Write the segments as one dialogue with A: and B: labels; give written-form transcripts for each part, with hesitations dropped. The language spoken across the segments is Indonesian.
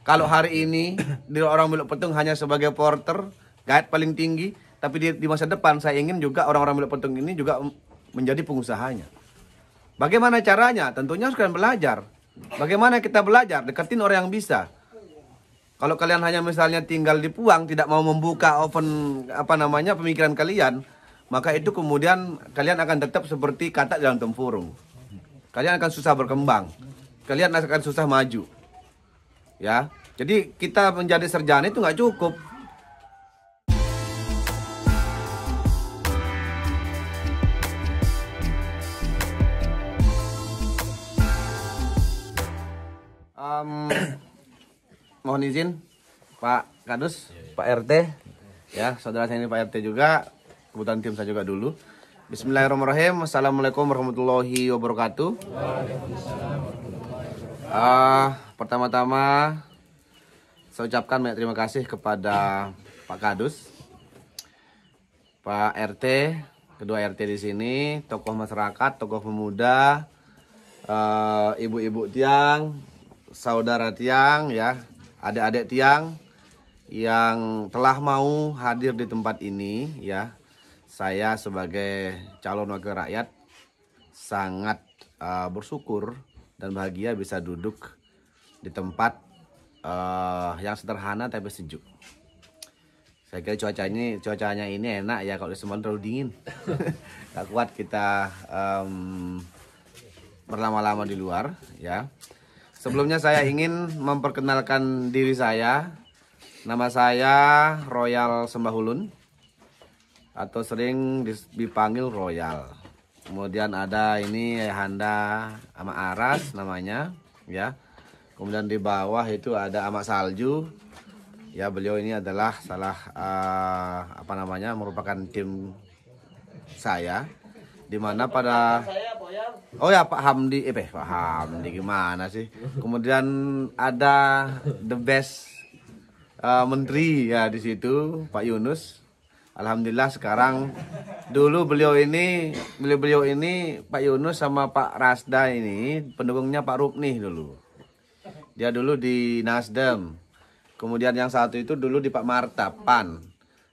A: Kalau hari ini di orang Beluk Petung hanya sebagai porter, guide paling tinggi, tapi di masa depan saya ingin juga orang-orang Beluk Petung ini juga menjadi pengusahanya. Bagaimana caranya? Tentunya harus kalian belajar. Bagaimana kita belajar? Deketin orang yang bisa. Kalau kalian hanya misalnya tinggal di Puang, tidak mau membuka open pemikiran kalian, maka itu kemudian kalian akan tetap seperti katak dalam tempurung. Kalian akan susah berkembang. Kalian akan susah maju. Ya, jadi kita menjadi sarjana itu nggak cukup. Mohon izin Pak Kadus, Pak RT, ya saudara saya ini Pak RT juga, kebetulan tim saya juga dulu. Bismillahirrahmanirrahim. Assalamualaikum warahmatullahi wabarakatuh. Pertama-tama saya ucapkan banyak terima kasih kepada Pak Kadus, Pak RT, kedua RT di sini, tokoh masyarakat, tokoh pemuda, ibu-ibu tiang, saudara tiang, ya, adik-adik tiang yang telah mau hadir di tempat ini, ya. Saya sebagai calon wakil rakyat sangat bersyukur dan bahagia bisa duduk di tempat yang sederhana tapi sejuk. Saya kira cuacanya ini enak ya, kalau di Semarang terlalu dingin. Gak kuat kita berlama-lama di luar, ya. Sebelumnya saya ingin memperkenalkan diri saya. Nama saya Royal Sembahulun atau sering dipanggil Royal. Kemudian ada ini Ayahanda Ama Aras namanya, ya. Kemudian di bawah itu ada Ama Salju. Ya, beliau ini adalah merupakan tim saya, dimana pada Pak Hamdi, Pak Hamdi gimana sih? Kemudian ada the best menteri ya di situ, Pak Yunus. Alhamdulillah sekarang, dulu beliau ini Pak Yunus sama Pak Rasda ini pendukungnya Pak Ruknih dulu. Dia dulu di Nasdem. Kemudian yang satu itu dulu di Pak Marta, PAN.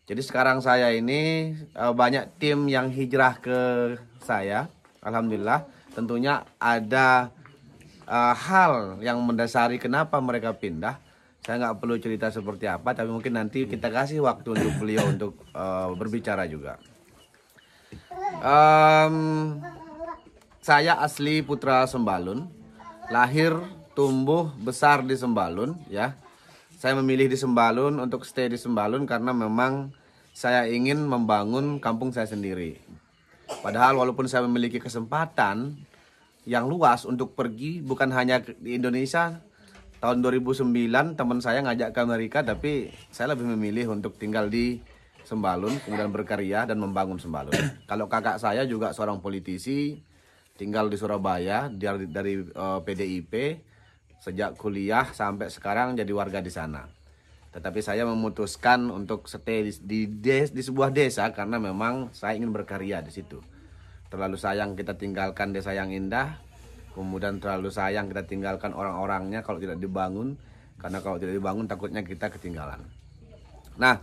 A: Jadi sekarang saya ini banyak tim yang hijrah ke saya. Alhamdulillah. Tentunya ada hal yang mendasari kenapa mereka pindah. Saya nggak perlu cerita seperti apa, tapi mungkin nanti kita kasih waktu untuk beliau untuk berbicara juga. Saya asli putra Sembalun, lahir tumbuh besar di Sembalun, ya. Saya memilih di Sembalun untuk stay di Sembalun karena memang saya ingin membangun kampung saya sendiri. Padahal walaupun saya memiliki kesempatan yang luas untuk pergi, bukan hanya di Indonesia. Tahun 2009 teman saya ngajak ke Amerika, tapi saya lebih memilih untuk tinggal di Sembalun, kemudian berkarya dan membangun Sembalun. Kalau kakak saya juga seorang politisi, tinggal di Surabaya dari PDIP, sejak kuliah sampai sekarang jadi warga di sana. Tetapi saya memutuskan untuk stay di sebuah desa karena memang saya ingin berkarya di situ. Terlalu sayang kita tinggalkan desa yang indah. Kemudian terlalu sayang kita tinggalkan orang-orangnya kalau tidak dibangun. Karena kalau tidak dibangun takutnya kita ketinggalan. Nah,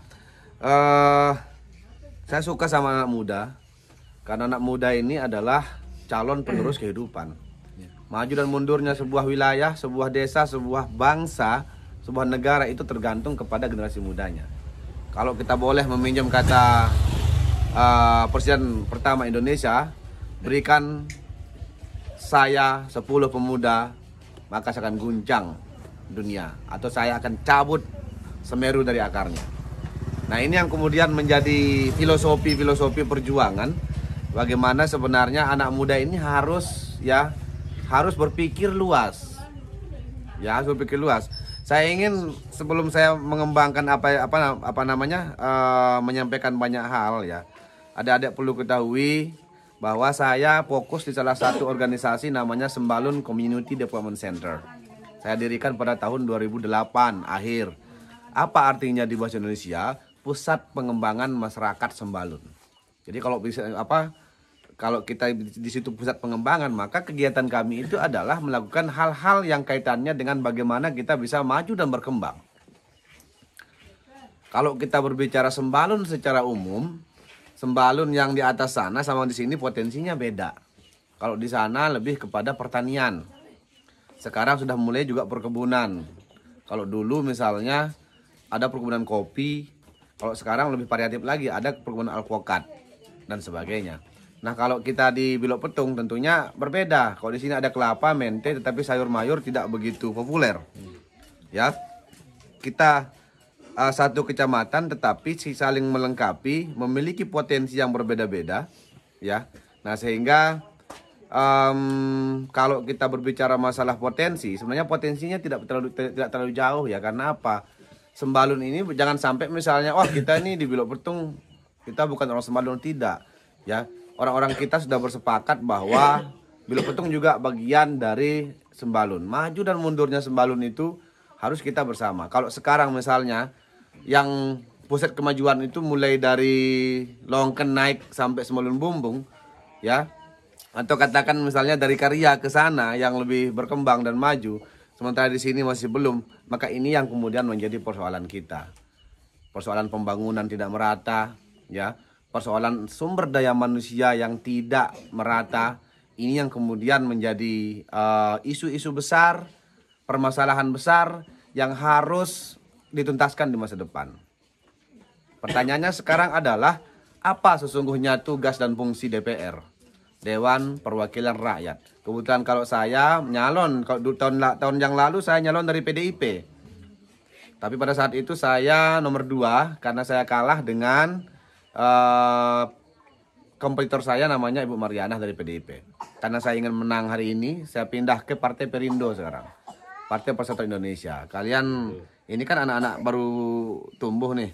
A: saya suka sama anak muda. Karena anak muda ini adalah calon penerus kehidupan. Maju dan mundurnya sebuah wilayah, sebuah desa, sebuah bangsa, sebuah negara itu tergantung kepada generasi mudanya. Kalau kita boleh meminjam kata Presiden pertama Indonesia, berikan saya 10 pemuda, maka saya akan guncang dunia, atau saya akan cabut Semeru dari akarnya. Nah, ini yang kemudian menjadi filosofi perjuangan. Bagaimana sebenarnya anak muda ini harus berpikir luas. Ya, harus berpikir luas. Saya ingin sebelum saya mengembangkan menyampaikan banyak hal, ya. Adik-adik perlu ketahui bahwa saya fokus di salah satu organisasi namanya Sembalun Community Development Center. Saya dirikan pada tahun 2008 akhir. Apa artinya di bahasa Indonesia? Pusat Pengembangan Masyarakat Sembalun. Jadi kalau bisa kalau kita di situ pusat pengembangan, maka kegiatan kami itu adalah melakukan hal-hal yang kaitannya dengan bagaimana kita bisa maju dan berkembang. Kalau kita berbicara Sembalun secara umum, Sembalun yang di atas sana sama di sini potensinya beda. Kalau di sana lebih kepada pertanian. Sekarang sudah mulai juga perkebunan. Kalau dulu misalnya ada perkebunan kopi, kalau sekarang lebih variatif lagi, ada perkebunan alpukat dan sebagainya. Nah, kalau kita di Bilok Petung tentunya berbeda. Kalau di sini ada kelapa, mente, tetapi sayur mayur tidak begitu populer. Ya, kita satu kecamatan tetapi saling melengkapi, memiliki potensi yang berbeda-beda. Ya, nah sehingga kalau kita berbicara masalah potensi, sebenarnya potensinya tidak terlalu jauh ya. Karena apa? Sembalun ini jangan sampai misalnya, wah kita ini di Bilok Petung kita bukan orang Sembalun, tidak. Ya, orang-orang kita sudah bersepakat bahwa Bilok Petung juga bagian dari Sembalun. Maju dan mundurnya Sembalun itu harus kita bersama. Kalau sekarang misalnya yang pusat kemajuan itu mulai dari Longken naik sampai Sembalun Bumbung, ya, atau katakan misalnya dari Karya ke sana yang lebih berkembang dan maju, sementara di sini masih belum, maka ini yang kemudian menjadi persoalan kita. Persoalan pembangunan tidak merata, ya. Persoalan sumber daya manusia yang tidak merata, ini yang kemudian menjadi isu-isu besar, permasalahan besar yang harus dituntaskan di masa depan. Pertanyaannya sekarang adalah, apa sesungguhnya tugas dan fungsi DPR, Dewan Perwakilan Rakyat? Kebetulan kalau saya nyalon, kalau tahun yang lalu saya nyalon dari PDIP. Tapi pada saat itu saya nomor 2 karena saya kalah dengan kompetitor saya namanya Ibu Mariana dari PDIP. Karena saya ingin menang hari ini, saya pindah ke Partai Perindo sekarang. Partai Persatuan Indonesia. Kalian ini kan anak-anak baru tumbuh nih.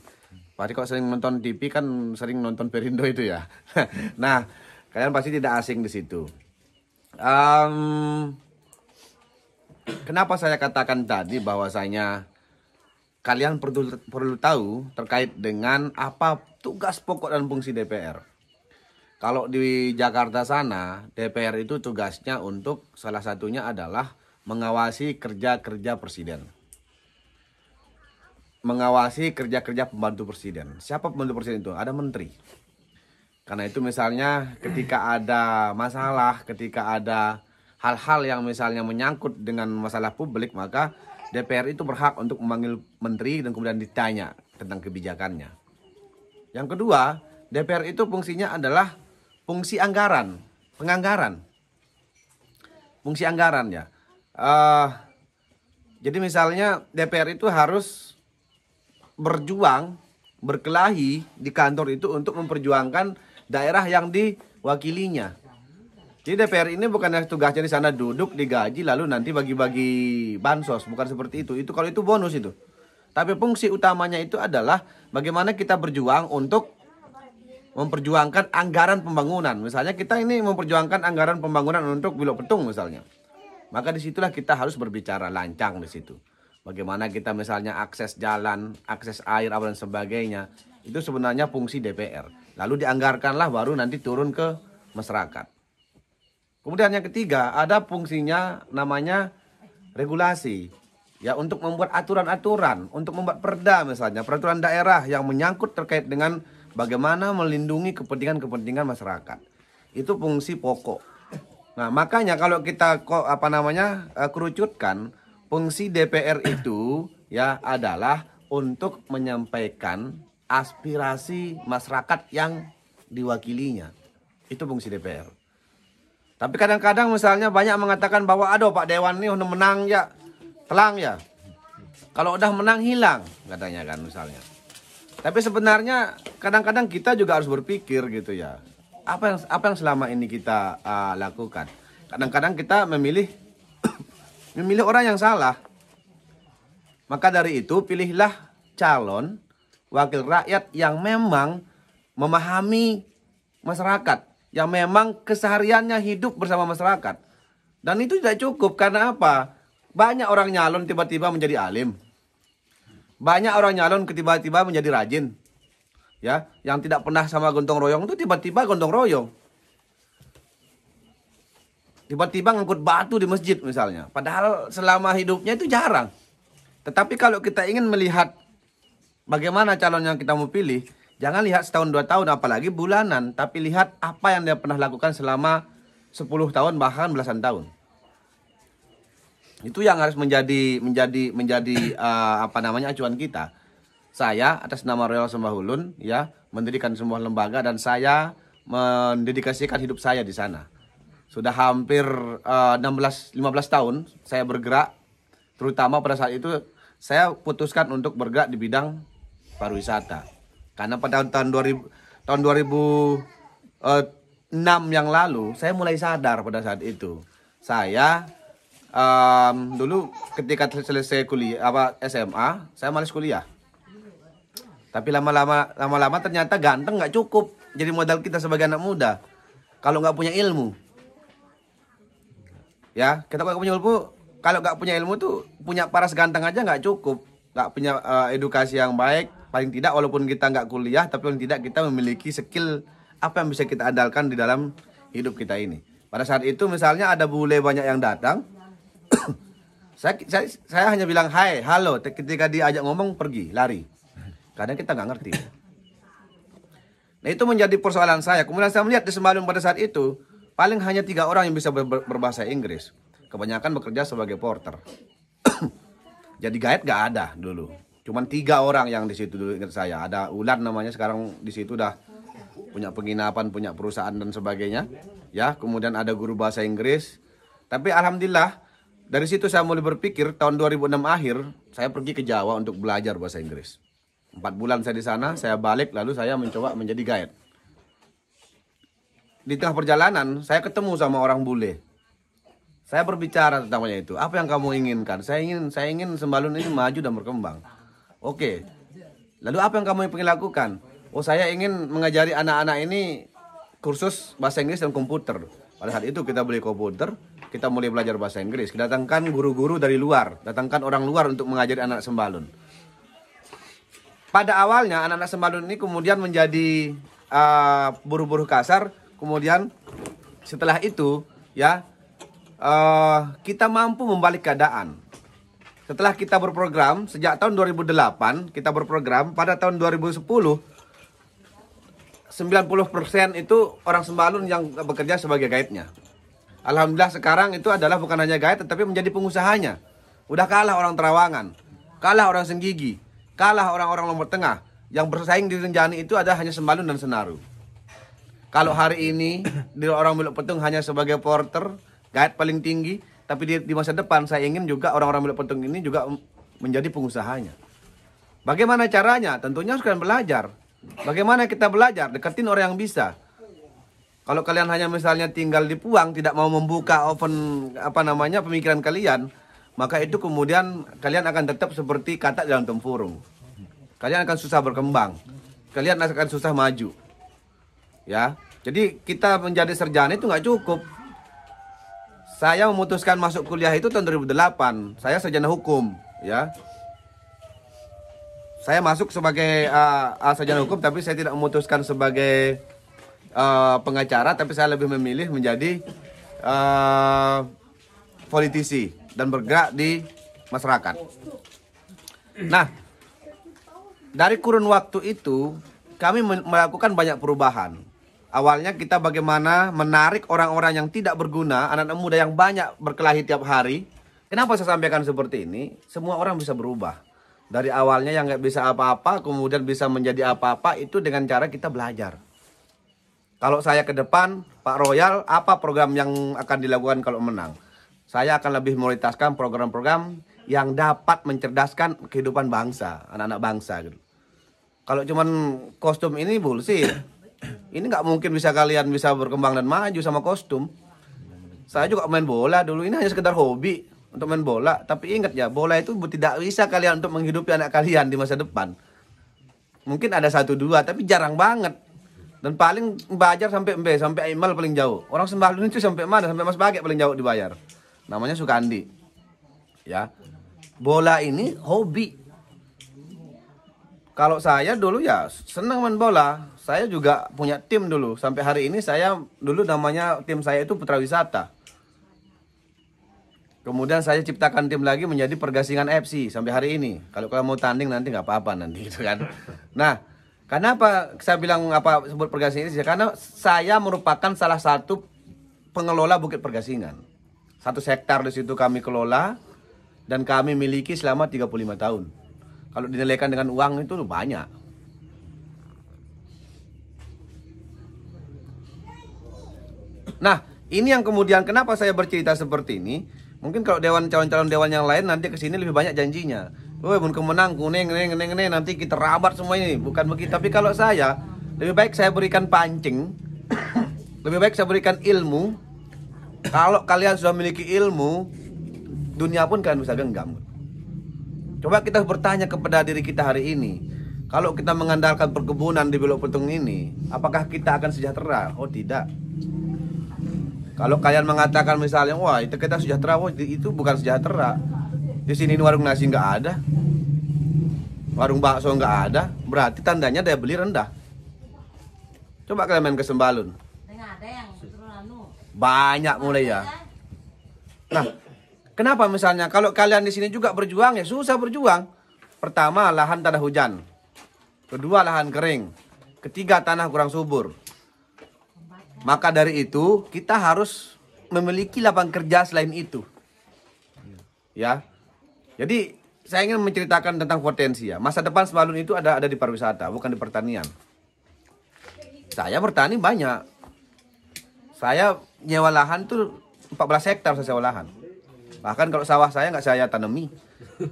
A: Pasti kalau sering nonton TV kan sering nonton Perindo itu ya. Nah, kalian pasti tidak asing di situ. Kenapa saya katakan tadi bahwasanya kalian perlu tahu terkait dengan apa tugas pokok dan fungsi DPR. Kalau di Jakarta sana, DPR itu tugasnya untuk salah satunya adalah mengawasi kerja-kerja presiden. Mengawasi kerja-kerja pembantu presiden. Siapa pembantu presiden itu? Ada menteri. Karena itu misalnya ketika ada masalah, ketika ada hal-hal yang misalnya menyangkut dengan masalah publik, maka DPR itu berhak untuk memanggil menteri dan kemudian ditanya tentang kebijakannya. Yang kedua, DPR itu fungsinya adalah fungsi anggaran, penganggaran. Fungsi anggaran ya. Jadi misalnya DPR itu harus berjuang, berkelahi di kantor itu untuk memperjuangkan daerah yang diwakilinya. Jadi DPR ini bukan tugasnya di sana duduk digaji lalu nanti bagi-bagi bansos, bukan seperti itu. Itu kalau itu bonus itu. Tapi fungsi utamanya itu adalah bagaimana kita berjuang untuk memperjuangkan anggaran pembangunan. Misalnya kita ini memperjuangkan anggaran pembangunan untuk Bilok Petung misalnya. Maka disitulah kita harus berbicara lancang di situ. Bagaimana kita misalnya akses jalan, akses air, dan sebagainya. Itu sebenarnya fungsi DPR. Lalu dianggarkanlah baru nanti turun ke masyarakat. Kemudian yang ketiga, ada fungsinya namanya regulasi. Ya, untuk membuat aturan-aturan, untuk membuat perda misalnya, peraturan daerah yang menyangkut terkait dengan bagaimana melindungi kepentingan-kepentingan masyarakat. Itu fungsi pokok. Nah, makanya kalau kita kerucutkan, fungsi DPR itu ya adalah untuk menyampaikan aspirasi masyarakat yang diwakilinya. Itu fungsi DPR. Tapi kadang-kadang misalnya banyak mengatakan bahwa aduh Pak Dewan ini udah menang ya, telang ya. Kalau udah menang hilang katanya kan misalnya. Tapi sebenarnya kadang-kadang kita juga harus berpikir gitu ya. Apa yang selama ini kita lakukan? Kadang-kadang kita memilih orang yang salah. Maka dari itu pilihlah calon wakil rakyat yang memang memahami masyarakat, yang memang kesehariannya hidup bersama masyarakat. Dan itu tidak cukup karena apa? Banyak orang nyalon tiba-tiba menjadi alim. Banyak orang nyalon tiba-tiba menjadi rajin. Ya, yang tidak pernah sama gotong royong itu tiba-tiba gotong royong. tiba-tiba ngangkut batu di masjid misalnya. Padahal selama hidupnya itu jarang. Tetapi kalau kita ingin melihat bagaimana calon yang kita mau pilih, jangan lihat setahun 2 tahun apalagi bulanan, tapi lihat apa yang dia pernah lakukan selama 10 tahun bahkan belasan tahun. Itu yang harus menjadi acuan kita. Saya atas nama Royal Sembahulun ya mendirikan sebuah lembaga dan saya mendedikasikan hidup saya di sana. Sudah hampir 15 tahun saya bergerak, terutama pada saat itu saya putuskan untuk bergerak di bidang pariwisata. Karena pada tahun 2006 yang lalu saya mulai sadar pada saat itu. Saya dulu ketika selesai kuliah SMA, saya malas kuliah. Tapi lama-lama ternyata ganteng nggak cukup jadi modal kita sebagai anak muda. Kalau nggak punya ilmu, ya kita kalau nggak punya ilmu tuh punya paras ganteng aja nggak cukup. Nggak punya edukasi yang baik, paling tidak walaupun kita nggak kuliah, tapi paling tidak kita memiliki skill apa yang bisa kita andalkan di dalam hidup kita ini. Pada saat itu misalnya ada bule banyak yang datang, saya hanya bilang hai, halo. Ketika diajak ngomong pergi, lari. Kadang kita nggak ngerti. Nah itu menjadi persoalan saya. Kemudian saya melihat di Sembalun pada saat itu paling hanya 3 orang yang bisa berbahasa Inggris. Kebanyakan bekerja sebagai porter. Jadi guide nggak ada dulu. Cuman 3 orang yang di situ dulu ingat saya. Ada Ulan namanya, sekarang di situ udah punya penginapan, punya perusahaan dan sebagainya. Ya, kemudian ada guru bahasa Inggris. Tapi alhamdulillah dari situ saya mulai berpikir tahun 2006 akhir saya pergi ke Jawa untuk belajar bahasa Inggris. 4 bulan saya di sana, saya balik lalu saya mencoba menjadi guide. Di tengah perjalanan saya ketemu sama orang bule. Saya berbicara tentang itu. Apa yang kamu inginkan? Saya ingin Sembalun ini maju dan berkembang. Oke. Lalu apa yang kamu ingin lakukan? Oh, saya ingin mengajari anak-anak ini kursus bahasa Inggris dan komputer. Pada saat itu kita beli komputer, kita mulai belajar bahasa Inggris. Kita datangkan guru-guru dari luar, datangkan orang luar untuk mengajari anak Sembalun. Pada awalnya anak-anak Sembalun ini kemudian menjadi buruh-buruh kasar. Kemudian setelah itu ya kita mampu membalik keadaan. Setelah kita berprogram sejak tahun 2008 kita berprogram, pada tahun 2010 90% itu orang Sembalun yang bekerja sebagai guide-nya. Alhamdulillah sekarang itu adalah bukan hanya guide tetapi menjadi pengusahanya. Udah kalah orang Terawangan, kalah orang Senggigi, kalah orang-orang Lombok Tengah. Yang bersaing di Rinjani itu ada hanya Sembalun dan Senaru. Kalau hari ini di orang Miluk Petung hanya sebagai porter, guide paling tinggi, tapi di masa depan saya ingin juga orang-orang Miluk Petung ini juga menjadi pengusahanya. Bagaimana caranya? Tentunya harus kalian belajar. Bagaimana kita belajar? Deketin orang yang bisa. Kalau kalian hanya misalnya tinggal di Puang, tidak mau membuka open pemikiran kalian, maka itu kemudian kalian akan tetap seperti katak dalam tempurung. Kalian akan susah berkembang. Kalian akan susah maju. Ya, jadi kita menjadi sarjana itu nggak cukup. Saya memutuskan masuk kuliah itu tahun 2008. Saya sarjana hukum, ya. Saya masuk sebagai sarjana hukum, tapi saya tidak memutuskan sebagai pengacara, tapi saya lebih memilih menjadi politisi dan bergerak di masyarakat. Nah, dari kurun waktu itu kami melakukan banyak perubahan. Awalnya kita bagaimana menarik orang-orang yang tidak berguna, anak-anak muda yang banyak berkelahi tiap hari. Kenapa saya sampaikan seperti ini? Semua orang bisa berubah. Dari awalnya yang nggak bisa apa-apa, kemudian bisa menjadi apa-apa, itu dengan cara kita belajar. Kalau saya ke depan, Pak Royal, apa program yang akan dilakukan kalau menang? Saya akan lebih memprioritaskan program-program yang dapat mencerdaskan kehidupan bangsa, anak-anak bangsa gitu. Kalau cuman kostum ini bullshit. Ini nggak mungkin kalian bisa berkembang dan maju sama kostum. Saya juga main bola dulu, ini hanya sekedar hobi untuk main bola. Tapi ingat ya, bola itu tidak bisa kalian untuk menghidupi anak kalian di masa depan. Mungkin ada 1-2, tapi jarang banget. Dan paling belajar sampai B, sampai Aimal paling jauh. Orang Sembalun itu sampai mana? Sampai Mas Bagek paling jauh dibayar. Namanya Sukandi. Ya. Bola ini hobi. Kalau saya dulu ya senang main bola. Saya juga punya tim dulu. Sampai hari ini saya dulu namanya tim saya itu Putra Wisata. Kemudian saya ciptakan tim lagi menjadi Pergasingan FC sampai hari ini. Kalau kalian mau tanding nanti nggak apa-apa nanti gitu kan. Nah, kenapa saya bilang apa sebut Pergasingan ini? Karena saya merupakan salah satu pengelola Bukit Pergasingan. 1 hektar di situ kami kelola dan kami miliki selama 35 tahun. Kalau dinilaikan dengan uang itu banyak. Nah, ini yang kemudian kenapa saya bercerita seperti ini. Mungkin kalau calon-calon dewan yang lain nanti kesini lebih banyak janjinya. Woi, mun kemenang kuning nanti kita rabat semua ini. Bukan begitu. Tapi kalau saya lebih baik saya berikan pancing. Lebih baik saya berikan ilmu. Kalau kalian sudah memiliki ilmu, dunia pun kalian bisa genggam. Coba kita bertanya kepada diri kita hari ini. Kalau kita mengandalkan perkebunan di Bilok Petung ini, apakah kita akan sejahtera? Oh tidak. Kalau kalian mengatakan misalnya, wah itu kita sejahtera, wah itu bukan sejahtera. Di sini warung nasi nggak ada, warung bakso nggak ada, berarti tandanya daya beli rendah. Coba kalian main ke Sembalun, banyak mulai ya. Nah, kenapa misalnya kalau kalian di sini juga berjuang ya susah berjuang. Pertama lahan tanah hujan, kedua lahan kering, ketiga tanah kurang subur. Maka dari itu kita harus memiliki lapangan kerja selain itu. Ya. Jadi saya ingin menceritakan tentang potensi ya. Masa depan Sembalun itu ada di pariwisata, bukan di pertanian. Saya bertani banyak. Saya nyewa lahan tuh 14 hektar saya sewa lahan. Bahkan kalau sawah saya nggak saya tanami.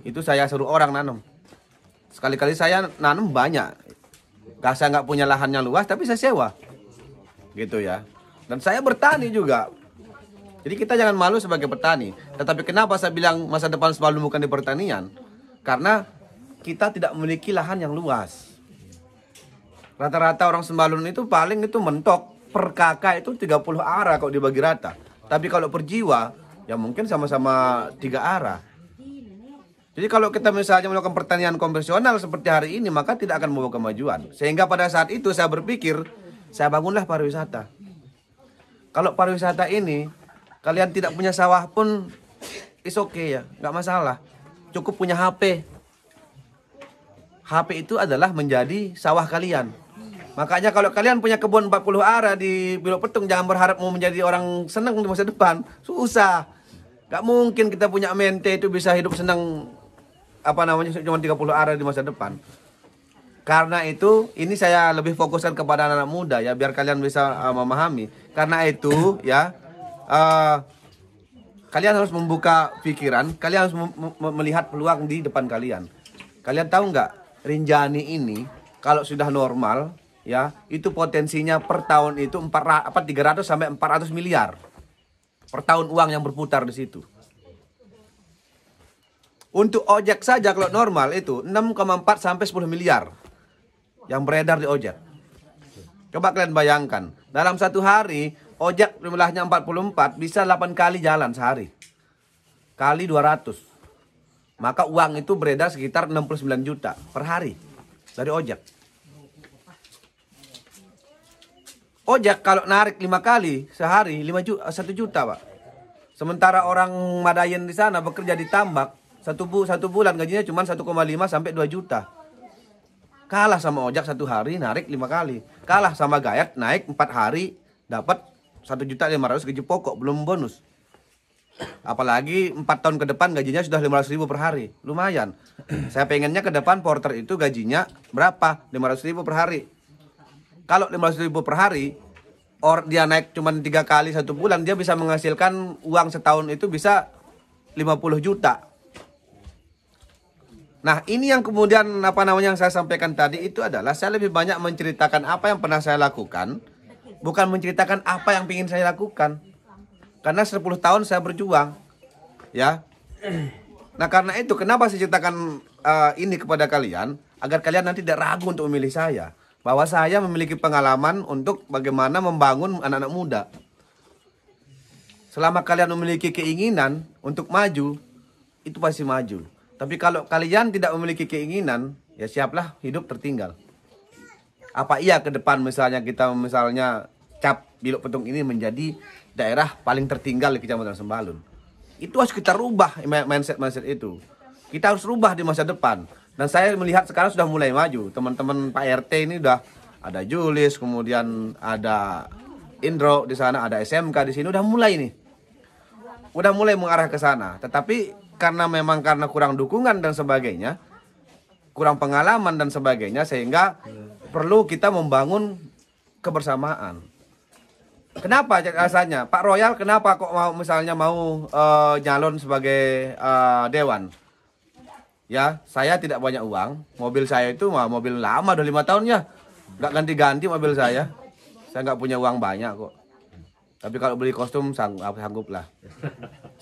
A: Itu saya suruh orang nanam. Sekali-kali saya nanam banyak. Saya nggak punya lahannya luas tapi saya sewa. Gitu ya. Dan saya bertani juga. Jadi kita jangan malu sebagai petani. Tetapi kenapa saya bilang masa depan Sembalun bukan di pertanian? Karena kita tidak memiliki lahan yang luas. Rata-rata orang Sembalun itu paling itu mentok per kakak itu 30 arah kalau dibagi rata. Tapi kalau per jiwa ya mungkin sama-sama 3 arah. Jadi kalau kita misalnya melakukan pertanian konvensional seperti hari ini, maka tidak akan membawa kemajuan. Sehingga pada saat itu saya berpikir, saya bangunlah pariwisata. Kalau pariwisata ini, kalian tidak punya sawah pun, is okay ya, nggak masalah. Cukup punya HP. HP itu adalah menjadi sawah kalian. Makanya kalau kalian punya kebun 40 arah di Bilok Petung, jangan berharap mau menjadi orang senang di masa depan. Susah. Nggak mungkin kita punya mente itu bisa hidup senang, cuma 30 arah di masa depan. Karena itu, ini saya lebih fokuskan kepada anak-anak muda ya, biar kalian bisa memahami. Karena itu ya, kalian harus membuka pikiran, kalian harus melihat peluang di depan kalian. Kalian tahu nggak, Rinjani ini kalau sudah normal ya, itu potensinya per tahun itu 300 sampai 400 miliar per tahun uang yang berputar di situ. Untuk ojek saja kalau normal itu 6,4 sampai 10 miliar. Yang beredar di ojek. Coba kalian bayangkan, dalam satu hari ojek jumlahnya 44 bisa 8 kali jalan sehari. Kali 200. Maka uang itu beredar sekitar 69 juta per hari dari ojek. Ojek kalau narik 5 kali sehari 1 juta, Pak. Sementara orang Madayen di sana bekerja di tambak, satu bulan gajinya cuma 1,5 sampai 2 juta. Kalah sama ojek satu hari narik 5 kali. Kalah sama Gayat naik 4 hari dapat 1.500.000 gaji pokok belum bonus. Apalagi 4 tahun ke depan gajinya sudah 500.000 per hari. Lumayan. Saya pengennya ke depan porter itu gajinya berapa? 500.000 per hari. Kalau 500.000 per hari, dia naik cuma 3 kali 1 bulan, dia bisa menghasilkan uang setahun itu bisa 50 juta. Nah, ini yang kemudian yang saya sampaikan tadi itu adalah saya lebih banyak menceritakan apa yang pernah saya lakukan, bukan menceritakan apa yang ingin saya lakukan. Karena 10 tahun saya berjuang. Ya. Nah, karena itu kenapa saya ceritakan ini kepada kalian agar kalian nanti tidak ragu untuk memilih saya, bahwa saya memiliki pengalaman untuk bagaimana membangun anak-anak muda. Selama kalian memiliki keinginan untuk maju, itu pasti maju. Tapi kalau kalian tidak memiliki keinginan, ya siaplah hidup tertinggal. Apa iya ke depan misalnya kita cap Bilok Petung ini menjadi daerah paling tertinggal di Kecamatan Sembalun? Itu harus kita rubah mindset itu. Kita harus rubah di masa depan. Dan saya melihat sekarang sudah mulai maju. Teman-teman Pak RT ini udah ada Julis, kemudian ada Indro di sana, ada SMK di sini, udah mulai nih. Udah mulai mengarah ke sana. Tetapi karena kurang dukungan dan sebagainya, kurang pengalaman dan sebagainya, sehingga perlu kita membangun kebersamaan. Kenapa rasanya Pak Royal, kenapa kok mau nyalon sebagai dewan? Ya, saya tidak banyak uang. Mobil saya itu mobil lama, udah 5 tahun ya. Nggak ganti-ganti mobil saya. Saya nggak punya uang banyak kok. Tapi kalau beli kostum sanggup lah.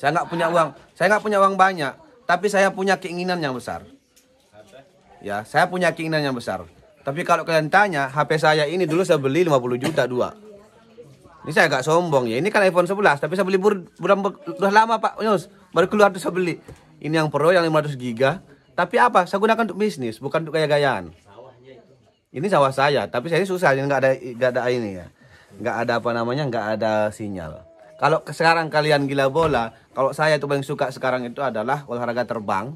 A: Saya nggak punya uang. Saya nggak punya uang banyak. Tapi saya punya keinginan yang besar. Ya, saya punya keinginan yang besar. Tapi kalau kalian tanya, HP saya ini dulu saya beli 50 juta 2. Ini saya agak sombong ya. Ini kan iPhone 11. Tapi saya beli udah lama Pak Yus. Baru keluar tuh saya beli. Ini yang Pro yang 500 giga. Tapi apa? Saya gunakan untuk bisnis, bukan untuk gaya-gayaan. Ini sawah saya, tapi saya susah, nggak ada ini ya, nggak ada sinyal. Kalau sekarang kalian gila bola, kalau saya tuh paling suka sekarang itu adalah olahraga terbang,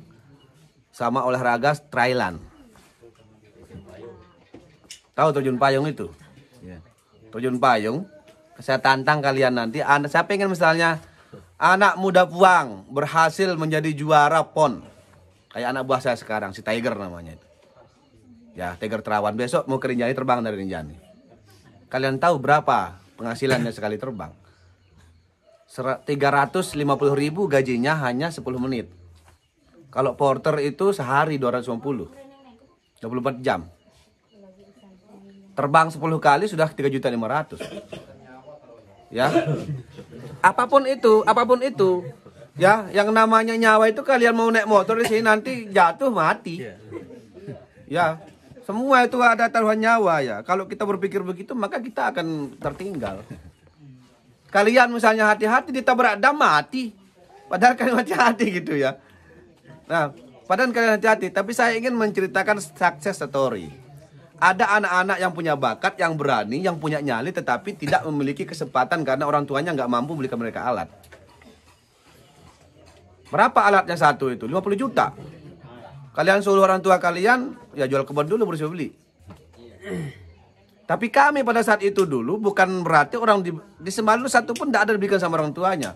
A: sama olahraga trailan. Tahu terjun payung itu? Terjun payung. Saya tantang kalian nanti. Saya pengen misalnya anak muda Puang berhasil menjadi juara PON. Kayak anak buah saya sekarang, si Tiger namanya itu. Ya, Tiger Terawan. Besok mau ke Rinjani, terbang dari Rinjani. Kalian tahu berapa penghasilannya sekali terbang? 350.000 gajinya hanya 10 menit. Kalau porter itu sehari 250. 24 jam. Terbang 10 kali sudah 3.500.000. Ya. Apapun itu. Ya, yang namanya nyawa itu kalian mau naik motor di sini nanti jatuh mati. Ya, semua itu ada taruhan nyawa ya. Kalau kita berpikir begitu maka kita akan tertinggal. Kalian misalnya hati-hati ditabrak dam mati. Padahal kalian hati-hati gitu ya. Nah, padahal kalian hati-hati. Tapi saya ingin menceritakan success story. Ada anak-anak yang punya bakat, yang berani, yang punya nyali, tetapi tidak memiliki kesempatan karena orang tuanya nggak mampu belikan mereka alat. Berapa alatnya satu itu? 50 juta. Kalian suruh orang tua kalian, ya jual kebun dulu baru beli. Tapi kami pada saat itu dulu bukan berarti orang di Sembalun satu pun tidak ada diberikan sama orang tuanya.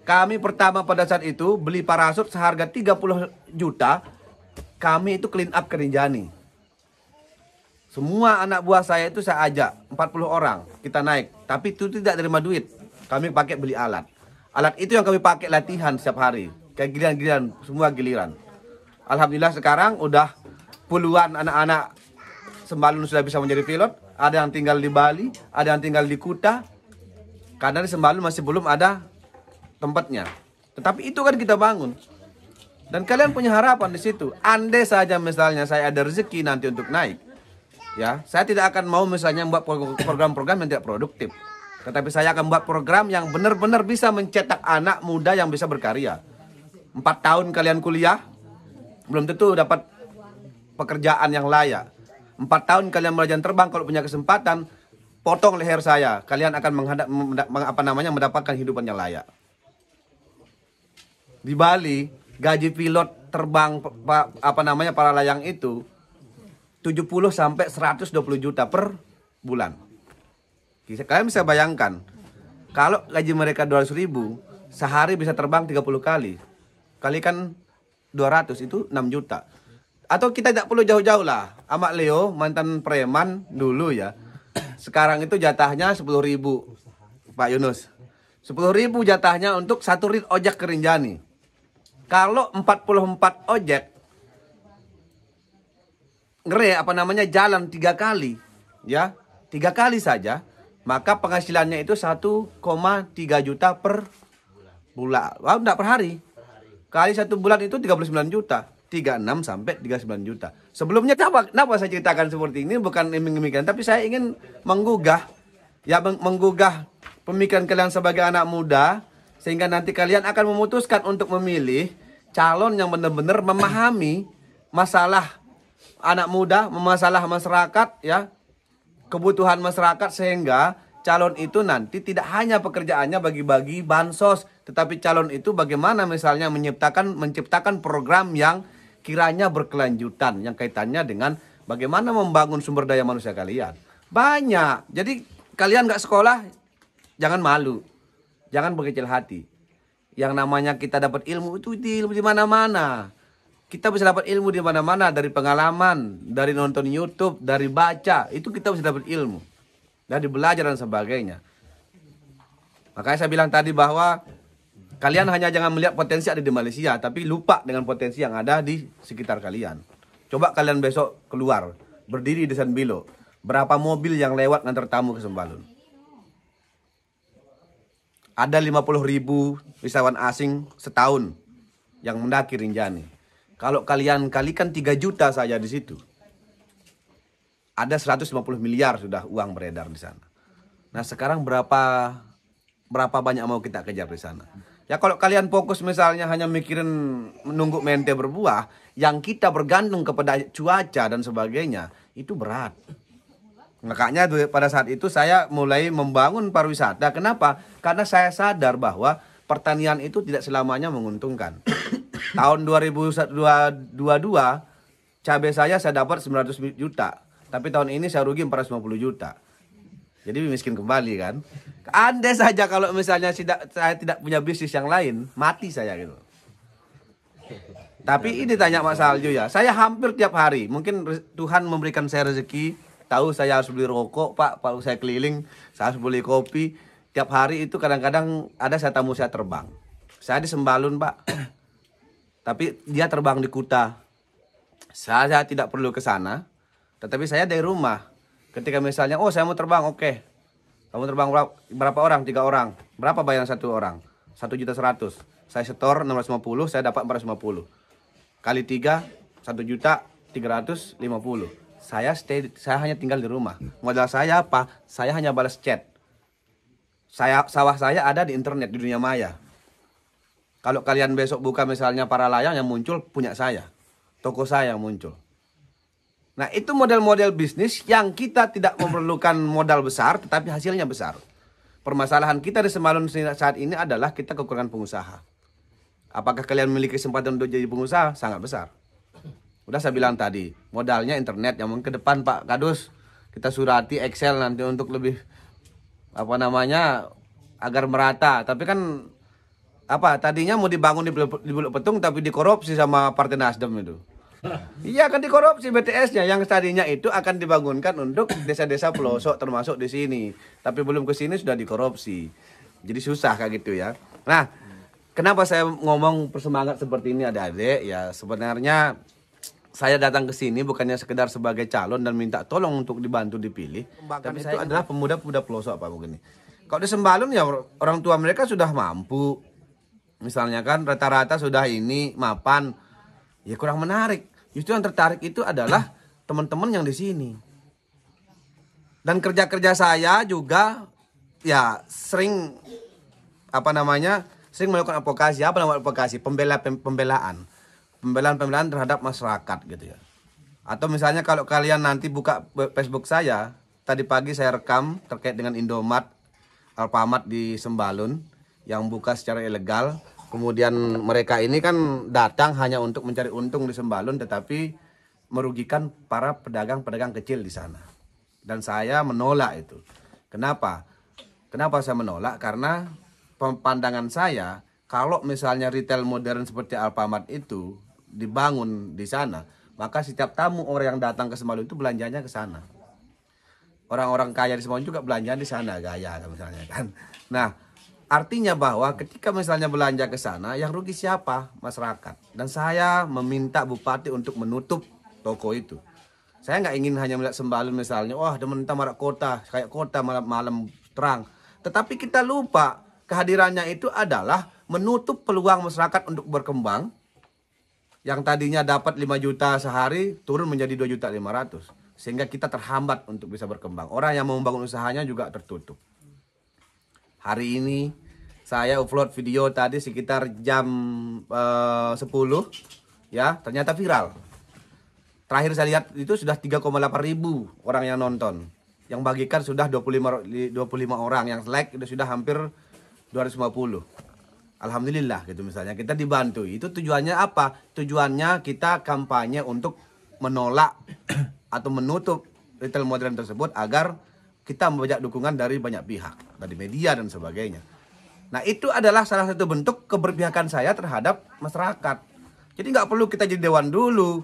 A: Kami pertama pada saat itu beli parasut seharga 30 juta. Kami itu clean up ke Rinjani. Semua anak buah saya itu saya ajak, 40 orang kita naik. Tapi itu tidak terima duit. Kami pakai beli alat. Alat itu yang kami pakai latihan setiap hari. Kayak giliran-giliran, semua giliran. Alhamdulillah sekarang udah puluhan anak-anak Sembalun sudah bisa menjadi pilot. Ada yang tinggal di Bali, ada yang tinggal di Kuta. Karena di Sembalun masih belum ada tempatnya. Tetapi itu kan kita bangun. Dan kalian punya harapan di situ. Andai saja misalnya saya ada rezeki nanti untuk naik. Ya, saya tidak akan mau misalnya membuat program-program yang tidak produktif. Tetapi saya akan membuat program yang benar-benar bisa mencetak anak muda yang bisa berkarya. 4 tahun kalian kuliah, belum tentu dapat pekerjaan yang layak. 4 tahun kalian belajar terbang, kalau punya kesempatan, potong leher saya. Kalian akan mendapatkan hidupan yang layak. Di Bali, gaji pilot terbang para layang itu 70 sampai 120 juta per bulan. Kalian bisa bayangkan, kalau gaji mereka 200.000, sehari bisa terbang 30 kali. Kalikan 200 itu 6 juta. Atau kita tidak perlu jauh-jauh lah. Amak Leo, mantan preman dulu ya. Sekarang itu jatahnya 10.000, Pak Yunus. 10.000 jatahnya untuk 1 rit ojek ke Rinjani. Kalau 44 ojek, jalan 3 kali. Ya, 3 kali saja. Maka penghasilannya itu 1,3 juta per bulan. Wah, enggak per hari. Kali 1 bulan itu 39 juta. 36 sampai 39 juta. Sebelumnya kenapa saya ceritakan seperti ini? Bukan iming-imingkan, tapi saya ingin menggugah pemikiran kalian sebagai anak muda, sehingga nanti kalian akan memutuskan untuk memilih calon yang benar-benar memahami masalah anak muda, masalah masyarakat, ya, kebutuhan masyarakat, sehingga calon itu nanti tidak hanya pekerjaannya bagi-bagi bansos, tetapi calon itu bagaimana misalnya menciptakan program yang kiranya berkelanjutan, yang kaitannya dengan bagaimana membangun sumber daya manusia kalian. Banyak. Jadi kalian nggak sekolah, jangan malu, jangan berkecil hati. Yang namanya kita dapat ilmu itu di mana-mana. Kita bisa dapat ilmu di mana-mana, dari pengalaman, dari nonton YouTube, dari baca, itu kita bisa dapat ilmu. Dari belajar dan sebagainya. Makanya saya bilang tadi bahwa kalian hanya jangan melihat potensi ada di Malaysia, tapi lupa dengan potensi yang ada di sekitar kalian. Coba kalian besok keluar, berdiri di San Bilo. Berapa mobil yang lewat ngantar tamu ke Sembalun? Ada 50.000 wisatawan asing setahun yang mendaki Rinjani. Kalau kalian kalikan 3 juta saja di situ, ada 150 miliar sudah uang beredar di sana. Nah sekarang berapa banyak mau kita kejar di sana? Ya kalau kalian fokus misalnya hanya mikirin menunggu mente berbuah, yang kita bergantung kepada cuaca dan sebagainya, itu berat. Makanya pada saat itu saya mulai membangun pariwisata. Kenapa? Karena saya sadar bahwa pertanian itu tidak selamanya menguntungkan. Tahun 2022 cabai saya dapat 900 juta. Tapi tahun ini saya rugi 450 juta. Jadi miskin kembali kan. Andai saja kalau misalnya saya tidak punya bisnis yang lain, mati saya gitu. Tapi ini tanya Mas Salju ya. Saya hampir tiap hari. Mungkin Tuhan memberikan saya rezeki. Tahu saya harus beli rokok, Pak. Pak saya keliling. Saya harus beli kopi. Tiap hari itu kadang-kadang ada tamu saya terbang. Saya di Sembalun, Pak. Tapi dia terbang di Kuta. Saya tidak perlu ke sana. Tetapi saya dari rumah. Ketika misalnya, oh saya mau terbang, oke. Kamu terbang berapa orang? 3 orang. Berapa bayaran 1 orang? 1.100.000. Saya setor 650, saya dapat 450. Kali 3, 1.350.000. Saya hanya tinggal di rumah. Modal saya apa? Saya hanya balas chat. Sawah saya ada di internet, di dunia maya. Kalau kalian besok buka misalnya para layang yang muncul punya saya. Toko saya yang muncul. Nah itu model-model bisnis yang kita tidak memerlukan modal besar tetapi hasilnya besar. Permasalahan kita di Sembalun saat ini adalah kita kekurangan pengusaha. Apakah kalian memiliki kesempatan untuk jadi pengusaha? Sangat besar. Udah saya bilang tadi, modalnya internet yang mungkin ke depan Pak Kadus. Kita surati Excel nanti untuk lebih agar merata. Tapi kan tadinya mau dibangun di Buluk Petung tapi dikorupsi sama Partai Nasdem itu. Iya akan dikorupsi BTS-nya yang tadinya itu akan dibangunkan untuk desa-desa pelosok termasuk di sini. Tapi belum ke sini sudah dikorupsi. Jadi susah kayak gitu ya. Nah, kenapa saya ngomong bersemangat seperti ini adik-adik? Ya sebenarnya saya datang ke sini bukannya sekedar sebagai calon dan minta tolong untuk dibantu dipilih. Tapi saya adalah pemuda-pemuda pelosok Pak begini. Kalau di Sembalun ya orang tua mereka sudah mampu. Misalnya kan rata-rata sudah ini mapan. Ya kurang menarik. Justru yang tertarik itu adalah teman-teman yang di sini. Dan kerja-kerja saya juga ya sering sering melakukan advokasi. Apa namanya advokasi? Pembelaan terhadap masyarakat gitu ya. Atau misalnya kalau kalian nanti buka Facebook saya, tadi pagi saya rekam terkait dengan Indomaret, Alfamart di Sembalun yang buka secara ilegal. Kemudian mereka ini kan datang hanya untuk mencari untung di Sembalun tetapi merugikan para pedagang-pedagang kecil di sana. Dan saya menolak itu. Kenapa? Kenapa saya menolak? Karena pandangan saya kalau misalnya retail modern seperti Alfamart itu dibangun di sana, maka setiap tamu orang yang datang ke Sembalun itu belanjanya ke sana. Orang-orang kaya di Sembalun juga belanja di sana, gaya misalnya kan. Nah, artinya bahwa ketika misalnya belanja ke sana, yang rugi siapa? Masyarakat. Dan saya meminta bupati untuk menutup toko itu. Saya nggak ingin hanya melihat Sembalun misalnya, wah mentah marak kota, kayak kota malam-malam terang. Tetapi kita lupa kehadirannya itu adalah menutup peluang masyarakat untuk berkembang. Yang tadinya dapat 5 juta sehari turun menjadi 2.500.000. Sehingga kita terhambat untuk bisa berkembang. Orang yang mau membangun usahanya juga tertutup. Hari ini saya upload video tadi sekitar jam 10 ya, ternyata viral. Terakhir saya lihat itu sudah 3,8 ribu orang yang nonton. yang bagikan sudah 25 orang, yang like itu sudah hampir 250. Alhamdulillah gitu misalnya, kita dibantu. Itu tujuannya apa? Tujuannya kita kampanye untuk menolak atau menutup retail modern tersebut agar kita membajak dukungan dari banyak pihak, dari media dan sebagainya. Nah, itu adalah salah satu bentuk keberpihakan saya terhadap masyarakat. Jadi nggak perlu kita jadi dewan dulu,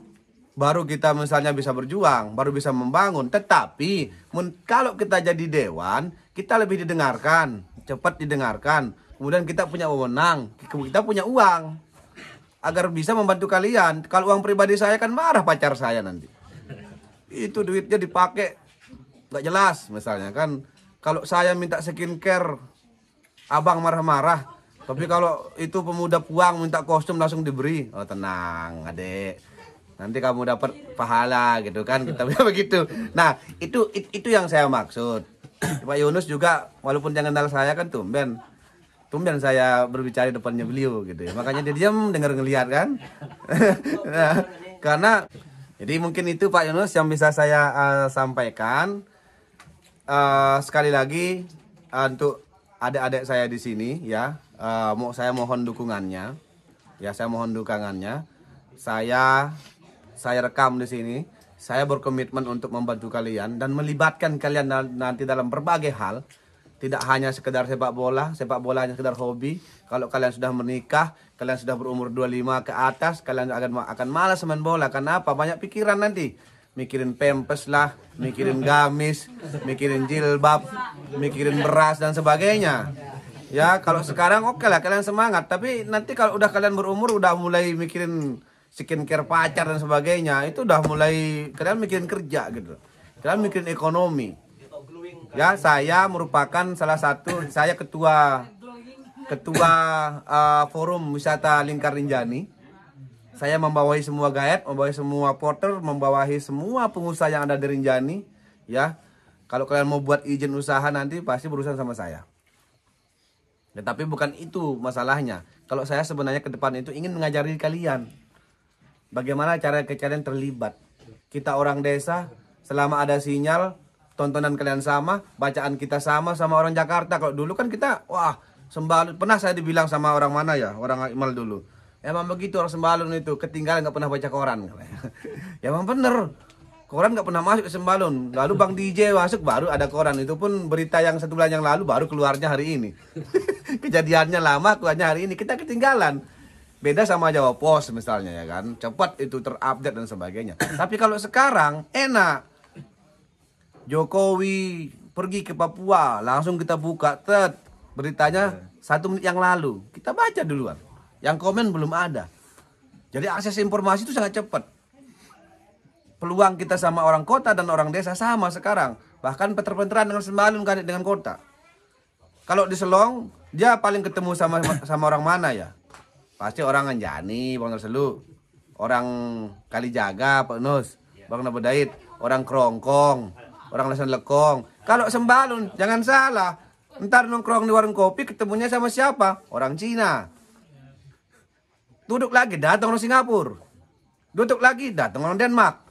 A: baru kita misalnya bisa berjuang, baru bisa membangun. Tetapi kalau kita jadi dewan, kita lebih didengarkan, cepat didengarkan. Kemudian kita punya wewenang, kita punya uang, agar bisa membantu kalian. Kalau uang pribadi saya kan marah pacar saya nanti. Itu duitnya dipakai nggak jelas misalnya kan. Kalau saya minta skincare, abang marah-marah. Tapi kalau itu pemuda puang minta kostum langsung diberi. Oh tenang adek, nanti kamu dapat pahala gitu kan, kita bilang begitu. Nah itu yang saya maksud. Pak Yunus juga walaupun jangan kenal saya kan tumben saya berbicara di depannya beliau gitu ya. Makanya dia diam dengar ngelihat kan. Nah, karena jadi mungkin itu Pak Yunus yang bisa saya sampaikan. Sekali lagi untuk adik-adik saya di sini ya, saya mohon dukungannya. Ya, saya mohon dukungannya. Saya rekam di sini. Saya berkomitmen untuk membantu kalian dan melibatkan kalian nanti dalam berbagai hal. Tidak hanya sekedar sepak bola hanya sekedar hobi. Kalau kalian sudah menikah, kalian sudah berumur 25 ke atas, kalian akan malas main bola. Karena apa? Banyak pikiran nanti. Mikirin pempes lah, mikirin gamis, mikirin jilbab, mikirin beras dan sebagainya. Ya, kalau sekarang oke lah kalian semangat, tapi nanti kalau udah kalian berumur udah mulai mikirin skincare pacar dan sebagainya, itu udah mulai kalian mikirin kerja gitu. Kalian mikirin ekonomi. Ya, saya merupakan salah satu, saya ketua forum wisata Lingkar Rinjani. Saya membawahi semua guide, membawahi semua porter, membawahi semua pengusaha yang ada di Rinjani. Ya, kalau kalian mau buat izin usaha nanti pasti berurusan sama saya. Ya, tapi bukan itu masalahnya. Kalau saya sebenarnya ke depan itu ingin mengajari kalian bagaimana cara kalian terlibat. Kita orang desa, selama ada sinyal, tontonan kalian sama, bacaan kita sama orang Jakarta. Kalau dulu kan kita, wah, Sembalun. Pernah saya dibilang sama orang mana ya, orang Imal dulu. Emang begitu orang Sembalun itu, ketinggalan nggak pernah baca koran. Ya emang bener, koran nggak pernah masuk ke Sembalun. Lalu Bang DJ masuk, baru ada koran. Itu pun berita yang 1 bulan yang lalu, baru keluarnya hari ini. Kejadiannya lama, keluarnya hari ini. Kita ketinggalan. Beda sama Jawa Pos misalnya ya kan, cepat itu terupdate dan sebagainya. Tapi kalau sekarang enak. Jokowi pergi ke Papua, langsung kita buka beritanya 1 menit yang lalu. Kita baca duluan. Yang komen belum ada. Jadi akses informasi itu sangat cepat. Peluang kita sama orang kota dan orang desa sama sekarang. Bahkan peter-peteran dengan Sembalun dengan kota. Kalau di Selong, dia paling ketemu sama orang mana ya? Pasti orang Anjani, Bang Selu. Orang Kalijaga, Pak Nus, Bang Nabedait, orang Krongkong, orang Lesan Lekong. Kalau Sembalun, jangan salah. Ntar nongkrong di warung kopi ketemunya sama siapa? Orang Cina. Duduk lagi datang orang Singapura. Duduk lagi datang orang Denmark.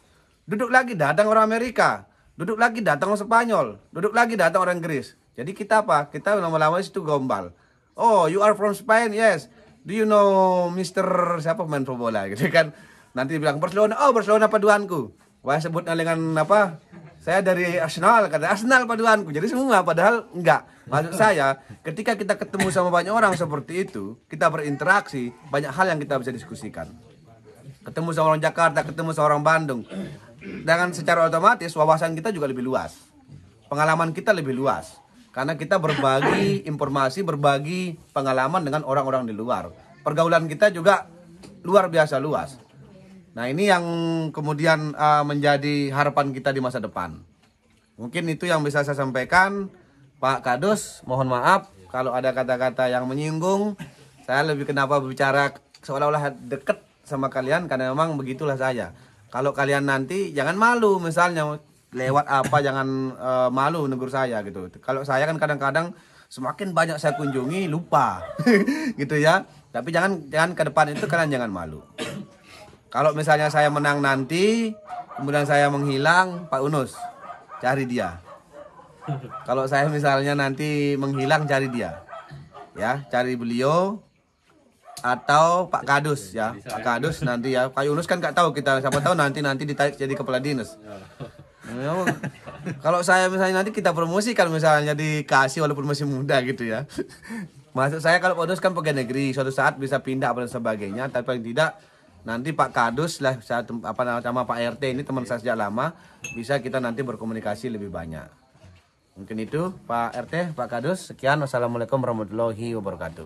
A: Duduk lagi datang orang Amerika. Duduk lagi datang orang Spanyol. Duduk lagi datang orang Inggris. Jadi kita apa? Kita lama-lama situ gombal. Oh, you are from Spain? Yes. Do you know Mr. siapa pemain bola gitu kan? Nanti bilang Barcelona. Oh, Barcelona paduanku. Wah, sebutnya dengan apa? Saya dari Arsenal, kata Arsenal paduanku. Jadi semua, padahal enggak. Maksud saya, ketika kita ketemu sama banyak orang seperti itu, kita berinteraksi, banyak hal yang kita bisa diskusikan. Ketemu sama orang Jakarta, ketemu sama orang Bandung. Dengan secara otomatis, wawasan kita juga lebih luas. Pengalaman kita lebih luas. Karena kita berbagi informasi, berbagi pengalaman dengan orang-orang di luar. Pergaulan kita juga luar biasa luas. Nah, ini yang kemudian menjadi harapan kita di masa depan. Mungkin itu yang bisa saya sampaikan. Pak Kadus, mohon maaf kalau ada kata-kata yang menyinggung. Saya lebih kenapa berbicara seolah-olah deket sama kalian, karena memang begitulah saya. Kalau kalian nanti jangan malu, misalnya lewat apa jangan malu negur saya gitu. Kalau saya kan kadang-kadang semakin banyak saya kunjungi lupa gitu ya. Tapi jangan ke depan itu kalian jangan malu. Kalau misalnya saya menang nanti, kemudian saya menghilang, Pak Unus, cari dia. Kalau saya misalnya nanti menghilang, cari dia. Ya, cari beliau atau Pak Kadus ya. Pak Kadus nanti ya. Pak Yunus kan nggak tahu kita, siapa tahu nanti ditarik jadi kepala dinas. Ya, kalau saya misalnya nanti kita promosikan misalnya dikasih walaupun masih muda gitu ya. Maksud saya kalau Pak Kadus kan pegawai negeri, suatu saat bisa pindah dan sebagainya, tapi paling tidak nanti Pak Kadus lah sama Pak RT ini teman saya sejak lama, bisa kita nanti berkomunikasi lebih banyak. Mungkin itu Pak RT, Pak Kadus. Sekian, wassalamualaikum warahmatullahi wabarakatuh.